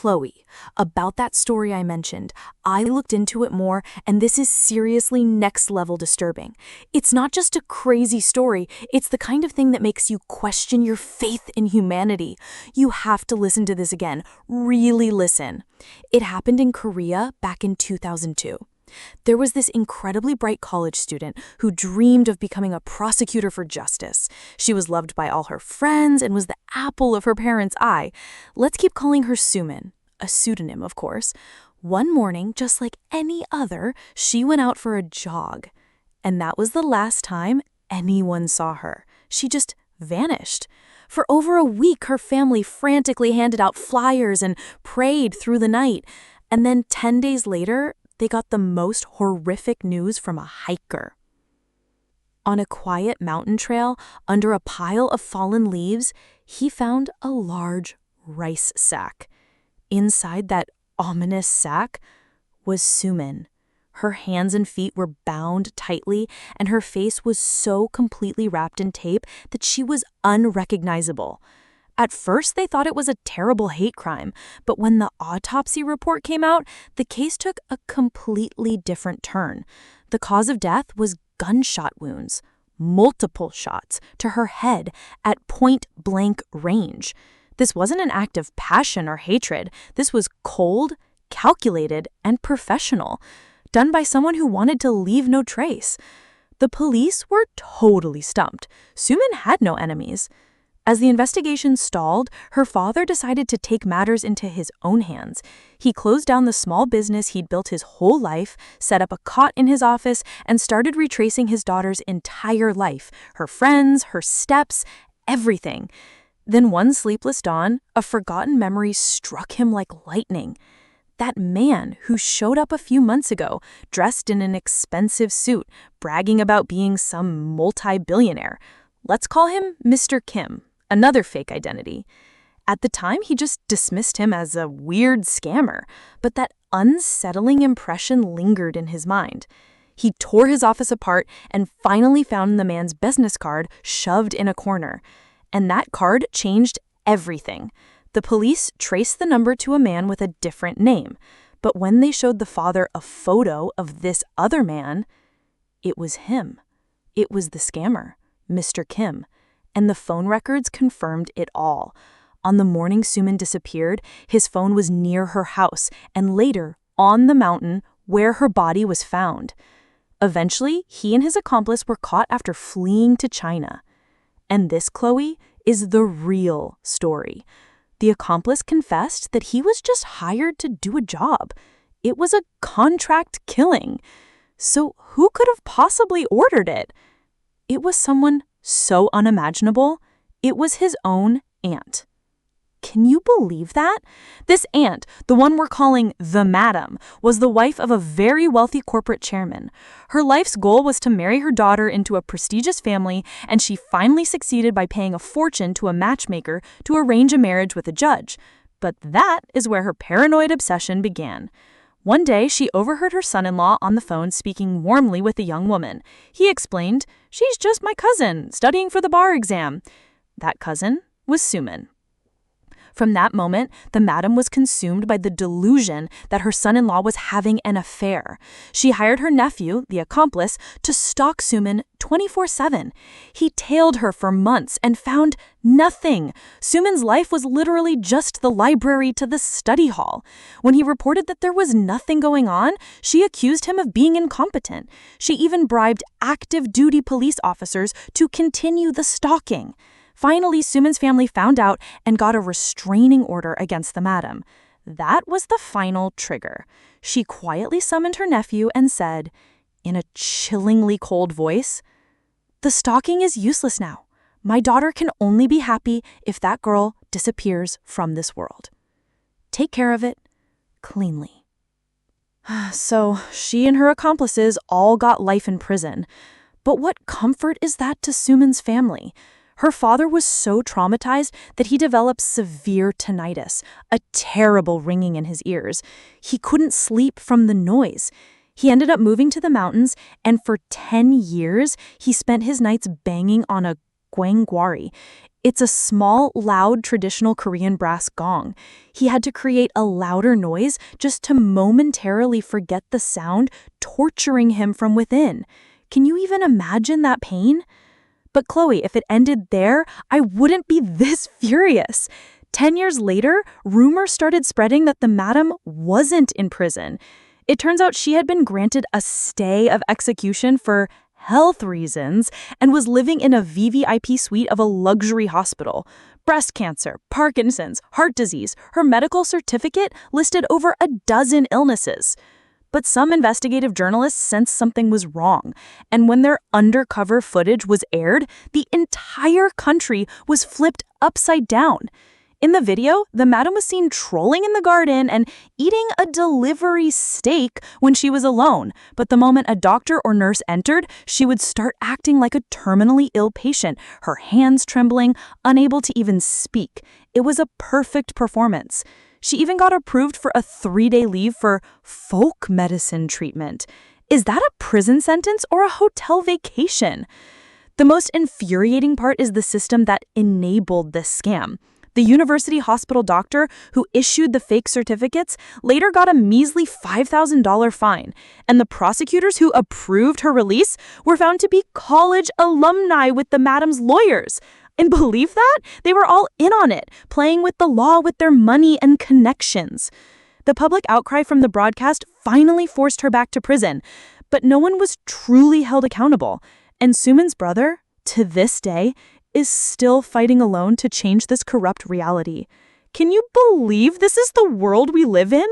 Chloe, about that story I mentioned, I looked into it more, and this is seriously next level disturbing. It's not just a crazy story, it's the kind of thing that makes you question your faith in humanity. You have to listen to this again. Really listen. It happened in Korea back in 2002. There was this incredibly bright college student who dreamed of becoming a prosecutor for justice. She was loved by all her friends and was the apple of her parents' eye. Let's keep calling her Sumin, a pseudonym, of course. One morning, just like any other, she went out for a jog. And that was the last time anyone saw her. She just vanished. For over a week, her family frantically handed out flyers and prayed through the night. And then 10 days later, they got the most horrific news from a hiker. On a quiet mountain trail, under a pile of fallen leaves, he found a large rice sack. Inside that ominous sack was Sumin. Her hands and feet were bound tightly, and her face was so completely wrapped in tape that she was unrecognizable. At first, they thought it was a terrible hate crime, but when the autopsy report came out, the case took a completely different turn. The cause of death was gunshot wounds, multiple shots to her head at point-blank range. This wasn't an act of passion or hatred. This was cold, calculated, and professional, done by someone who wanted to leave no trace. The police were totally stumped. Sumin had no enemies. As the investigation stalled, her father decided to take matters into his own hands. He closed down the small business he'd built his whole life, set up a cot in his office, and started retracing his daughter's entire life, her friends, her steps, everything. Then one sleepless dawn, a forgotten memory struck him like lightning. That man who showed up a few months ago, dressed in an expensive suit, bragging about being some multi-billionaire. Let's call him Mr. Kim. Another fake identity. At the time, he just dismissed him as a weird scammer, but that unsettling impression lingered in his mind. He tore his office apart and finally found the man's business card shoved in a corner. And that card changed everything. The police traced the number to a man with a different name, but when they showed the father a photo of this other man, it was him. It was the scammer, Mr. Kim. And the phone records confirmed it all. On the morning Sumin disappeared, his phone was near her house and later on the mountain where her body was found. Eventually, he and his accomplice were caught after fleeing to China. And this, Chloe, is the real story. The accomplice confessed that he was just hired to do a job. It was a contract killing. So who could have possibly ordered it? It was someone so unimaginable, it was his own aunt. Can you believe that? This aunt, the one we're calling the Madam, was the wife of a very wealthy corporate chairman. Her life's goal was to marry her daughter into a prestigious family, and she finally succeeded by paying a fortune to a matchmaker to arrange a marriage with a judge. But that is where her paranoid obsession began. One day, she overheard her son-in-law on the phone speaking warmly with a young woman. He explained, "She's just my cousin, studying for the bar exam." That cousin was Sumin. From that moment, the madam was consumed by the delusion that her son-in-law was having an affair. She hired her nephew, the accomplice, to stalk Sumin 24/7. He tailed her for months and found nothing. Sumin's life was literally just the library to the study hall. When he reported that there was nothing going on, she accused him of being incompetent. She even bribed active duty police officers to continue the stalking. Finally, Sumin's family found out and got a restraining order against the madam. That was the final trigger. She quietly summoned her nephew and said, in a chillingly cold voice, "The stalking is useless now. My daughter can only be happy if that girl disappears from this world. Take care of it cleanly." So she and her accomplices all got life in prison. But what comfort is that to Sumin's family? Her father was so traumatized that he developed severe tinnitus, a terrible ringing in his ears. He couldn't sleep from the noise. He ended up moving to the mountains, and for 10 years, he spent his nights banging on a gwangwari. It's a small, loud, traditional Korean brass gong. He had to create a louder noise just to momentarily forget the sound torturing him from within. Can you even imagine that pain? But Chloe, if it ended there, I wouldn't be this furious. 10 years later, rumors started spreading that the madam wasn't in prison. It turns out she had been granted a stay of execution for health reasons and was living in a VVIP suite of a luxury hospital. Breast cancer, Parkinson's, heart disease, her medical certificate listed over a dozen illnesses. But some investigative journalists sensed something was wrong, and when their undercover footage was aired, the entire country was flipped upside down. In the video, the madam was seen trolling in the garden and eating a delivery steak when she was alone, but the moment a doctor or nurse entered, she would start acting like a terminally ill patient, her hands trembling, unable to even speak. It was a perfect performance. She even got approved for a 3-day leave for folk medicine treatment. Is that a prison sentence or a hotel vacation? The most infuriating part is the system that enabled this scam. The university hospital doctor who issued the fake certificates later got a measly $5,000 fine, and the prosecutors who approved her release were found to be college alumni with the madam's lawyers. And believe that? They were all in on it, playing with the law with their money and connections. The public outcry from the broadcast finally forced her back to prison, but no one was truly held accountable. And Suman's brother, to this day, is still fighting alone to change this corrupt reality. Can you believe this is the world we live in?